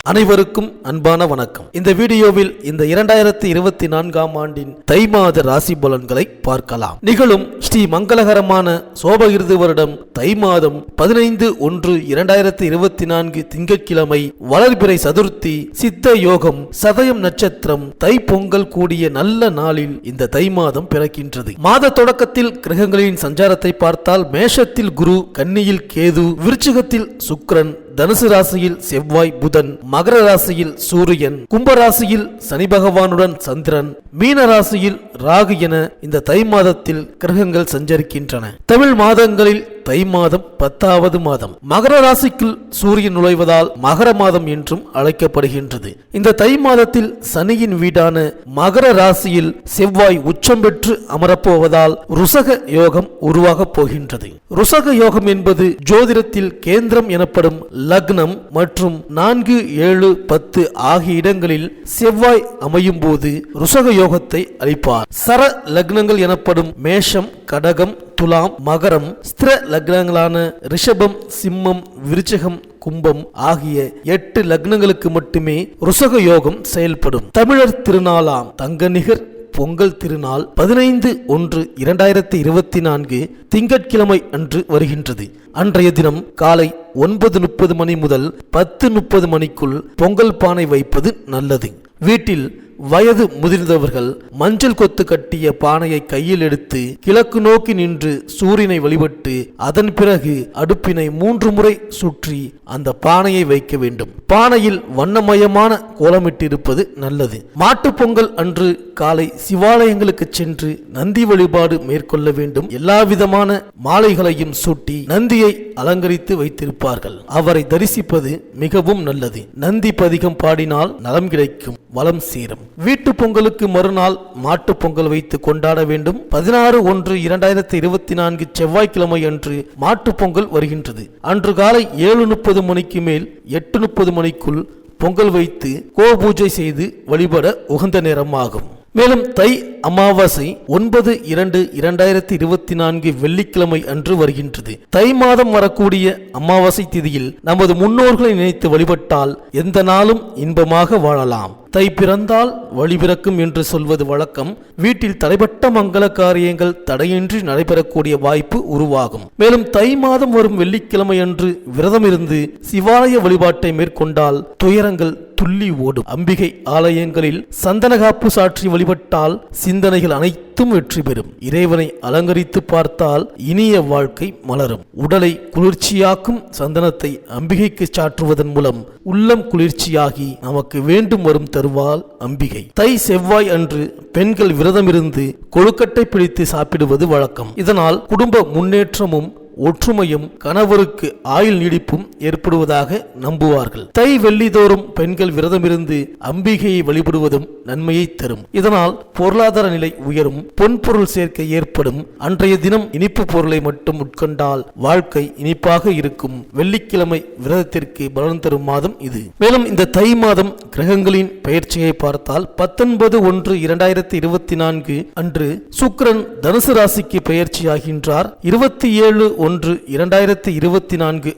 அனைவருக்கும் அன்பான வணக்கம். இந்த வீடியோவில் இந்த 2024ஆம் ஆண்டின் தை மாத ராசி பலன்களை பார்க்கலாம். நிகழும் ஸ்ரீ மங்களகரமான சோபகிருது வருடம் தை மாதம் 15/1/2024 திங்கட்கிழமை வளர்பிறை சதுர்த்தி சித்த யோகம் சதயம் நட்சத்திரம் தை பொங்கல் கூடிய நல்ல நாளில் இந்த தை மாதம் பிறக்கின்றது. மாத தொடக்கத்தில் கிரகங்களின் சஞ்சாரத்தை பார்த்தால் மேஷத்தில் குரு, கன்னியில் கேது, விருச்சிகத்தில் சுக்கிரன், தனுசு ராசியில் செவ்வாய் புதன், மகர ராசியில் சூரியன், கும்ப ராசியில் சனி பகவானுடன் சந்திரன், மீன ராசியில் ராகு என இந்த தை மாதத்தில் கிரகங்கள் சஞ்சரிக்கின்றன. தமிழ் மாதங்களில் தை மாதம் 10வது மாதம். மகர ராசிக்குள் சூரியன் நுழைவதால் மகர மாதம் என்றும் அழைக்கப்படுகின்றது. இந்த தை மாதத்தில் சனியின் வீடான மகர ராசியில் செவ்வாய் உச்சம் பெற்று அமரப்போவதால் ருசக யோகம் உருவாகப் போகின்றது. ருசக யோகம் என்பது ஜோதிடத்தில் கேந்திரம் எனப்படும் லக்னம் மற்றும் 4, 7, 10 ஆகிய இடங்களில் செவ்வாய் அமையும் போது ருசக யோகத்தை அளிப்பார். சர லக்னங்கள் எனப்படும் மேஷம், கடகம், துலாம், மகரம், ஸ்திர லக்னங்களான ரிஷபம், சிம்மம், விருச்சிகம், கும்பம் ஆகிய 8 லக்னங்களுக்கு மட்டுமே ருசக யோகம் செயல்படும். தமிழர் திருநாளாம் தங்கநிகர் பொங்கல் திருநாள் 15/1/2024 திங்கட்கிழமை அன்று வருகின்றது. அன்றைய தினம் காலை 9:30 மணி முதல் 10:30 மணிக்குள் பொங்கல் பானை வைப்பது நல்லது. வீட்டில் வயது முதிர்ந்தவர்கள் மஞ்சள் கொத்து கட்டிய பானையை கையில் எடுத்து கிழக்கு நோக்கி நின்று சூரியனை வழிபட்டு அதன் பிறகு அடுப்பினை 3 முறை சுற்றி அந்த பானையை வைக்க வேண்டும். பானையில் வண்ணமயமான கோலமிட்டிருப்பது நல்லது. மாட்டு பொங்கல் அன்று காலை சிவாலயங்களுக்கு சென்று நந்தி வழிபாடு மேற்கொள்ள வேண்டும். எல்லா விதமான மாலைகளையும் சூட்டி நந்தியை அலங்கரித்து வைத்திருப்பார்கள். அவரை தரிசிப்பது மிகவும் நல்லது. நந்தி பதிகம் பாடினால் நலம் கிடைக்கும், வளம் சேரும். வீட்டு பொங்கலுக்கு மறுநாள் மாட்டு பொங்கல் வைத்து கொண்டாட வேண்டும். 16/1/2024 செவ்வாய்க்கிழமை அன்று மாட்டு பொங்கல் வருகின்றது. அன்று காலை 7:30 மணிக்கு மேல் 8:30 மணிக்குள் பொங்கல் வைத்து கோபூஜை செய்து வழிபட உகந்த நேரமாகும். மேலும் தை அமாவாசை 9/2/2024 வெள்ளிக்கிழமை அன்று வருகின்றது. தை மாதம் வரக்கூடிய அமாவாசை திதியில் நமது முன்னோர்களை நினைத்து வழிபட்டால் எந்த நாளும் இன்பமாக வாழலாம். தை பிறந்தால் வழி பிறக்கும் என்று சொல்வது வழக்கம். வீட்டில் தடைப்பட்ட மங்கள காரியங்கள் தடையின்றி நடைபெறக்கூடிய வாய்ப்பு உருவாகும். மேலும் தை மாதம் வரும் வெள்ளிக்கிழமை அன்று விரதம் இருந்து சிவாலய வழிபாட்டை மேற்கொண்டால் துயரங்கள் துள்ளி ஓடும். அம்பிகை ஆலயங்களில் சந்தனகாப்பு சாற்றி வழிபட்டால் சிந்தனைகள் அனைத்தும் வெற்றி பெறும். இறைவனை அலங்கரித்து பார்த்தால் இனிய வாழ்க்கை மலரும். உடலை குளிர்ச்சியாக்கும் சந்தனத்தை அம்பிகைக்கு சாற்றுவதன் மூலம் உள்ளம் குளிர்ச்சியாகி நமக்கு வேண்டும் வரும் தருவாள் அம்பிகை. தை செவ்வாய் அன்று பெண்கள் விரதம் இருந்து கொழுக்கட்டை பிடித்து சாப்பிடுவது வழக்கம். இதனால் குடும்ப முன்னேற்றமும் ஒற்றுமையும் கணவருக்கு ஆயுள் நீடிப்பும் ஏற்படுவதாக நம்புவார்கள். தை வெள்ளிதோறும் பெண்கள் விரதமிருந்து அம்பிகையை வழிபடுவதும் நன்மையை தரும். இதனால் பொருளாதார நிலை உயரும், பொன்பொருள் சேர்க்கை ஏற்படும். அன்றைய தினம் இனிப்பு பொருளை மட்டும் உட்கொண்டால் வாழ்க்கை இனிப்பாக இருக்கும். வெள்ளிக்கிழமை விரதத்திற்கு பலன் தரும் மாதம் இது. மேலும் இந்த தை மாதம் கிரகங்களின் பெயர்ச்சியை பார்த்தால் 19/1/2024 அன்று சுக்கிரன் தனுசு ராசிக்கு பெயர்ச்சியாகின்றார். 27/1/2024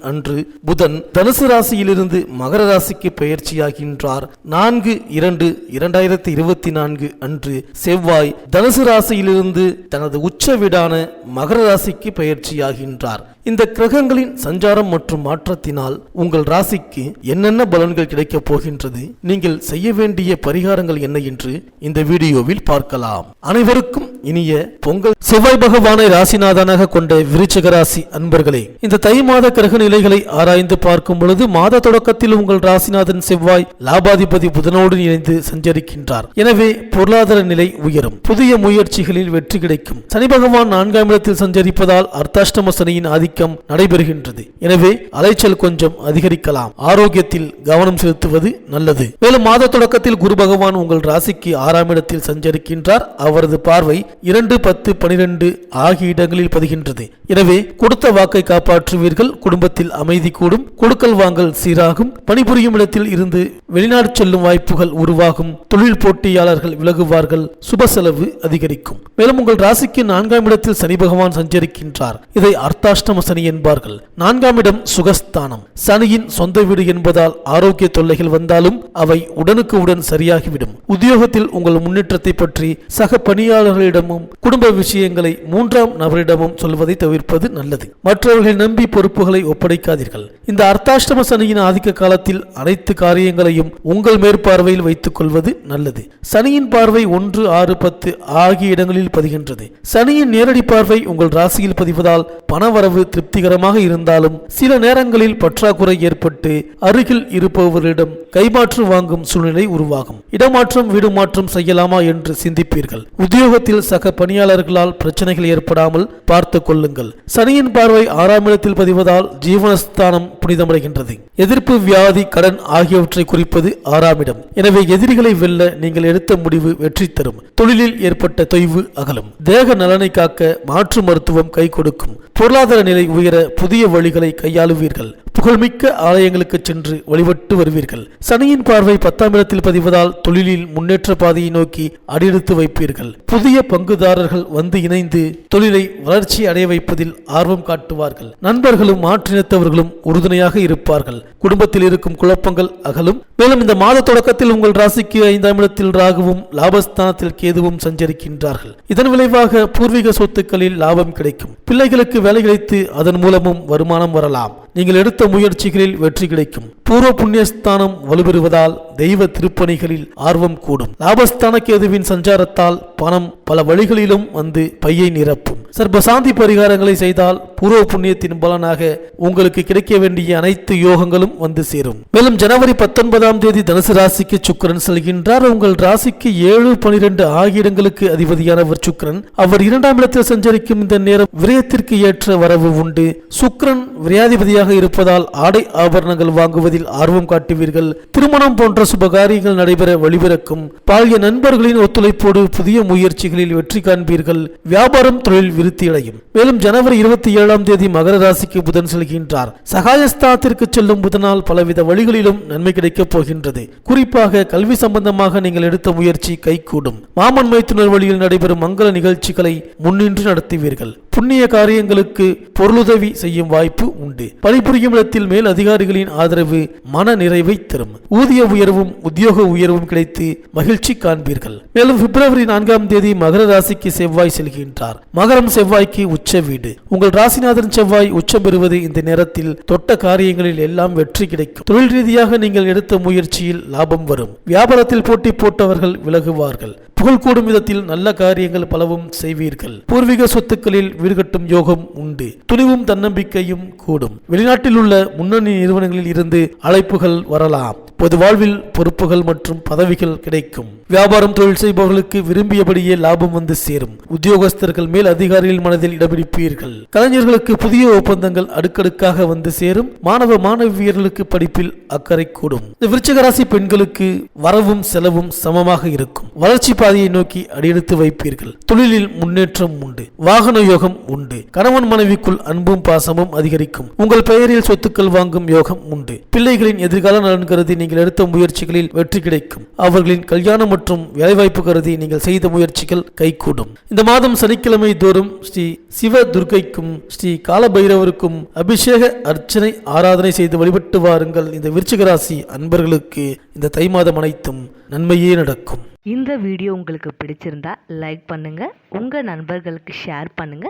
அன்று புதன் தனுசு ராசியிலிருந்து மகர ராசிக்கு பெயர்ச்சியாகின்றார். 4/2/2024 அன்று செவ்வாய் தனுசு ராசியிலிருந்து தனது உச்ச வீடான மகர ராசிக்கு பெயர்ச்சியாகின்றார். இந்த கிரகங்களின் சஞ்சாரம் மற்றும் மாற்றத்தினால் உங்கள் ராசிக்கு என்னென்ன பலன்கள் கிடைக்கப் போகின்றது, நீங்கள் செய்ய வேண்டிய பரிகாரங்கள் என்ன என்று இந்த வீடியோவில் பார்க்கலாம். அனைவருக்கும் இனிய பொங்கல். செவ்வாய் பகவானை ராசிநாதனாக கொண்ட விருச்சிக ராசி அன்பர்களே, இந்த தை மாத கிரக நிலைகளை ஆராய்ந்து பார்க்கும் பொழுது மாத தொடக்கத்தில் உங்கள் ராசிநாதன் செவ்வாய் லாபாதிபதி புதனோடு இணைந்து சஞ்சரிக்கின்றார். எனவே பொருளாதார நிலை உயரும், புதிய முயற்சிகளில் வெற்றி கிடைக்கும். சனி பகவான் 4ஆம் இடத்தில் சஞ்சரிப்பதால் அர்த்தாஷ்டம சனியின் ஆதிக்கம் நடைபெறுகின்றது. எனவே அலைச்சல் கொஞ்சம் அதிகரிக்கலாம். ஆரோக்கியத்தில் கவனம் செலுத்துவது நல்லது. மேலும் மாத தொடக்கத்தில் குரு பகவான் உங்கள் ராசிக்கு 6ஆம் இடத்தில் சஞ்சரிக்கின்றார். அவரது பார்வை 2, 10, 12 ஆகிய இடங்களில் பதிகின்றது. எனவே கொடுத்த வாக்கை காப்பாற்றுவீர்கள். குடும்பத்தில் அமைதி கூடும், கொடுக்கல் வாங்கல் சீராகும். பணிபுரியும் இடத்தில் இருந்து வெளிநாடு செல்லும் வாய்ப்புகள் உருவாகும். தொழில் போட்டியாளர்கள் விலகுவார்கள். சுப செலவு அதிகரிக்கும். மேலும் உங்கள் ராசிக்கு 4ஆம் இடத்தில் சனி பகவான் சஞ்சரிக்கின்றார். இதை அர்த்தாஷ்டம அர்த்தாஷ்டம சனி என்பார்கள். 4ஆம் இடம் சுகஸ்தானம். சனியின் சொந்த வீடு என்பதால் ஆரோக்கிய தொல்லைகள் வந்தாலும் அவை உடனுக்கு உடன் சரியாகிவிடும். உத்தியோகத்தில் உங்கள் முன்னேற்றத்தை பற்றி சக பணியாளர்களிடமும் குடும்ப விஷயங்களை 3ஆம் நபரிடமும் சொல்வதை தவிர்ப்பது நல்லது. மற்றவர்களை நம்பி பொறுப்புகளை ஒப்படைக்காதீர்கள். இந்த அர்த்தாஷ்டம சனியின் ஆதிக்க காலத்தில் அனைத்து காரியங்களையும் உங்கள் மேற்பார்வையில் வைத்துக் கொள்வது நல்லது. சனியின் பார்வை 1, 6, 10 ஆகிய இடங்களில் பதிகின்றது. சனியின் நேரடி பார்வை உங்கள் ராசியில் பதிவதால் பணவரவு திருப்திகரமாக இருந்தாலும் சில நேரங்களில் பற்றாக்குறை ஏற்பட்டு அருகில் இருப்பவர்களிடம் கைமாற்று வாங்கும் சூழ்நிலை உருவாகும். இடமாற்றம் வீடு மாற்றம் செய்யலாமா என்று சிந்திப்பீர்கள். உத்தியோகத்தில் சக பணியாளர்களால் பிரச்சனைகள் ஏற்படாமல் பார்த்துக் கொள்ளுங்கள். சனியின் பார்வை 6ஆம் இடத்தில் பதிவதால் ஜீவனஸ்தானம் புனிதமடைகின்றது. எதிர்ப்பு, வியாதி, கடன் ஆகியவற்றை குறிப்பது 6ஆம் இடம். எனவே எதிரிகளை வெல்ல நீங்கள் எடுத்த முடிவு வெற்றி தரும். தொழிலில் ஏற்பட்ட தொய்வு அகலும். தேக நலனை காக்க மாற்று மருத்துவம் கை கொடுக்கும். பொருளாதார நிலை உயர புதிய வழிகளை கையாளுவீர்கள். புகழ்மிக்க ஆலயங்களுக்கு சென்று வழிபட்டு வருவீர்கள். சனியின் பார்வை 10ஆம் இடத்தில் பதிவதால் தொழிலில் முன்னேற்ற பாதையை நோக்கி அடியெடுத்து வைப்பீர்கள். புதிய பங்குதாரர்கள் வந்து இணைந்து தொழிலை வளர்ச்சி அடைய வைப்பதில் ஆர்வம் காட்டுவார்கள். நண்பர்களும் மாற்றினத்தவர்களும் உறுதுணையாக இருப்பார்கள். குடும்பத்தில் இருக்கும் குழப்பங்கள் அகலும். மேலும் இந்த மாத தொடக்கத்தில் உங்கள் ராசிக்கு 5ஆம் இடத்தில் ராகுவும் லாபஸ்தானத்தில் கேதுவும் சஞ்சரிக்கின்றார்கள். இதன் விளைவாக பூர்வீக சொத்துக்களில் லாபம் கிடைக்கும். பிள்ளைகளுக்கு வேலை கிடைத்து அதன் மூலமும் வருமானம் வரலாம். நீங்கள் எடுத்த முயற்சிகளில் வெற்றி கிடைக்கும். பூர்வ புண்ணியஸ்தானம் வலுப்பெறுவதால் தெய்வ திருப்பணிகளில் ஆர்வம் கூடும். லாபஸ்தான கேதுவின் சஞ்சாரத்தால் பணம் பல வழிகளிலும் வந்து பையை நிரப்பும். சர்பசாந்தி பரிகாரங்களை செய்தால் பூர்வ புண்ணியத்தின் பலனாக உங்களுக்கு கிடைக்க வேண்டிய அனைத்து யோகங்களும் வந்து சேரும். மேலும் ஜனவரி 19ஆம் தேதி தனுசு ராசிக்கு சுக்கிரன் செல்கின்றார். உங்கள் ராசிக்கு 7, 12 ஆகிய இடங்களுக்கு அதிபதியானவர் சுக்கிரன். அவர் 2ஆம் இடத்தில் சஞ்சரிக்கும் இந்த நேரம் விரயத்திற்கு ஏற்ற வரவு உண்டு. சுக்கிரன் விரையாதிபதியாக இருப்பதால் ஆடை ஆபரணங்கள் வாங்குவதில் ஆர்வம் காட்டுவீர்கள். திருமணம் போன்ற சுபகாரியங்கள் நடைபெற வழிபிறக்கும். பாலிய நண்பர்களின் ஒத்துழைப்போடு புதிய முயற்சிகளில் வெற்றி காண்பீர்கள். வியாபாரம், தொழில் விருத்தியடையும். மேலும் ஜனவரி 27ஆம் தேதி மகர ராசிக்கு புதன் செல்கின்றார். சகாயஸ்தானத்திற்கு செல்லும் புதனால் பலவித வழிகளிலும் நன்மை கிடைக்கப் போகின்றது. குறிப்பாக கல்வி சம்பந்தமாக நீங்கள் எடுத்த முயற்சி கைகூடும். மாமன் மைத்துனர் வழியில் நடைபெறும் மங்கள நிகழ்ச்சிகளை முன்னின்று நடத்துவீர்கள். புண்ணிய காரியங்களுக்கு பொருளுதவி செய்யும் வாய்ப்பு உண்டு. பணிபுரியும் இடத்தில் மேல் அதிகாரிகளின் ஆதரவு மன நிறைவை தரும். ஊதிய உயர்வும் உத்தியோக உயர்வும் கிடைத்து மகிழ்ச்சி காண்பீர்கள். மேலும் பிப்ரவரி 4ஆம் தேதி மகர ராசிக்கு செவ்வாய் செல்கின்றார். மகரம் செவ்வாய்க்கு உச்ச வீடு. உங்கள் ராசிநாதன் செவ்வாய் உச்சம் பெறுவது இந்த நேரத்தில் தொட்ட காரியங்களில் எல்லாம் வெற்றி கிடைக்கும். தொழில் ரீதியாக நீங்கள் எடுத்த முயற்சியில் லாபம் வரும். வியாபாரத்தில் போட்டி போட்டவர்கள் விலகுவார்கள். புகழ் கூடும் விதத்தில் நல்ல காரியங்கள் பலவும் செய்வீர்கள். பூர்வீக சொத்துக்களில் வீடு கட்டும் யோகம் உண்டு. துணிவும் தன்னம்பிக்கையும் கூடும். வெளிநாட்டில் உள்ள முன்னணி நிறுவனங்களில் இருந்து அழைப்புகள் வரலாம். பொது வாழ்வில் பொறுப்புகள் மற்றும் பதவிகள் கிடைக்கும். வியாபாரம், தொழில் செய்பவர்களுக்கு விரும்பியபடியே லாபம் வந்து சேரும். உத்தியோகஸ்தர்கள் மேல் அதிகாரிகள் மனதில் இடம்பிடிப்பீர்கள். கலைஞர்களுக்கு புதிய ஒப்பந்தங்கள் அடுக்கடுக்காக வந்து சேரும். மாணவ மாணவியர்களுக்கு படிப்பில் அக்கறை கூடும். இந்த விருச்சிக ராசி பெண்களுக்கு வரவும் செலவும் சமமாக இருக்கும். வளர்ச்சி பாதையை நோக்கி அடியெடுத்து வைப்பீர்கள். தொழிலில் முன்னேற்றம் உண்டு. வாகன யோகம் உண்டு. கணவன் மனைவிக்குள் அன்பும் பாசமும் அதிகரிக்கும். உங்கள் பெயரில் சொத்துக்கள் வாங்கும் யோகம் உண்டு. பிள்ளைகளின் எதிர்கால நலன் கருதி நீங்கள் எடுத்த முயற்சிகளில் வெற்றி கிடைக்கும். அவர்களின் கல்யாணம் மற்றும் வேலைவாய்ப்பு கருதி நீங்கள் செய்த முயற்சிகள் கைகூடும். இந்த மாதம் சனிக்கிழமை தோறும் ஸ்ரீ சிவ துர்க்கைக்கும் ஸ்ரீ காலபைரவருக்கும் அபிஷேக அர்ச்சனை ஆராதனை செய்து வழிபட்டு வாருங்கள். இந்த விருச்சிக ராசி அன்பர்களுக்கு இந்த தை மாதம் அனைத்தும் நன்மையே நடக்கும். இந்த வீடியோ உங்களுக்கு பிடிச்சிருந்தா லைக் பண்ணுங்க, உங்க நண்பர்களுக்கு ஷேர் பண்ணுங்க,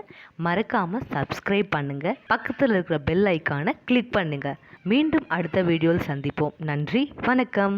மறக்காம சப்ஸ்கிரைப் பண்ணுங்க, பக்கத்தில் இருக்கிற பெல் ஐக்கானை கிளிக் பண்ணுங்க. மீண்டும் அடுத்த வீடியோவில் சந்திப்போம். நன்றி, வணக்கம்.